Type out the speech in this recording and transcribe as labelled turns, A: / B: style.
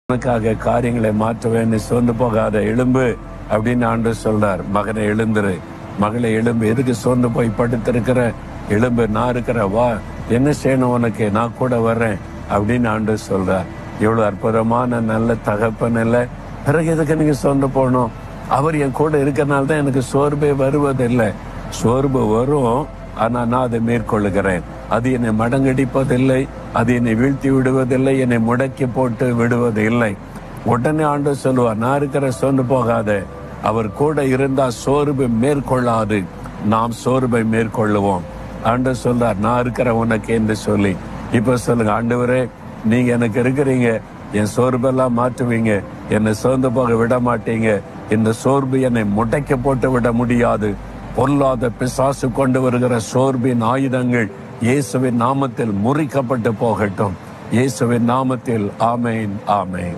A: உனக்காக காரியங்களை மாற்றுவேன், சோர்ந்து போகாத, எழும்பு அப்படின்னு ஆண்டவர் சொல்றார். மகனை எழுந்துரு, மகளை எழும்பு, எதுக்கு சோர்ந்து போய் படுத்திருக்கிற, எழும்பு, நான் இருக்கிற, வா, என்ன செய்யணும் உனக்கு, நான் கூட வர்றேன் அப்படின்னு ஆண்டவர் சொல்றார். இவ்வளவு அற்புதமான நல்ல தகப்பன் இல்லை, பிறகு எதுக்கு நீங்க சோர்ந்து போகணும்? அவர் என் கூட இருக்கிறனால தான் எனக்கு சோர்வே வருவதில்லை. சோர்வு வரும், ஆனா நான் அதை மேற்கொள்ளுகிறேன். அது என்னை மடங்கடிப்பதில்லை, அது என்னை வீழ்த்தி விடுவதில்லை, என்னை முடக்கி போட்டு விடுவது இல்லை. உடனே ஆண்டவர் சொல்லுவார், நான் இருக்கிற, சோர்ந்து போகாத. அவர் கூட இருந்தா சோர்வு மேற்கொள்ளாது, நாம் சோர்வை மேற்கொள்ளுவோம். ஆண்டவர் சொல்றார், நான் இருக்கிற உனக்கு என்று சொல்லி. இப்ப சொல்லுங்க, ஆண்டவரே நீங்க எனக்கு இருக்கிறீங்க, என் சோர்வெல்லாம் மாற்றுவீங்க, என்னை சோர்ந்து போக விட மாட்டீங்க. இந்த சோர்வு என்னை முடக்கி போட்டு விட முடியாது. பொல்லாத பிசாசு கொண்டு வருகிற சோர்வின் ஆயுதங்கள் இயேசுவின் நாமத்தில் முறிக்கப்பட்டு போகட்டும். இயேசுவின் நாமத்தில் ஆமேன், ஆமேன்.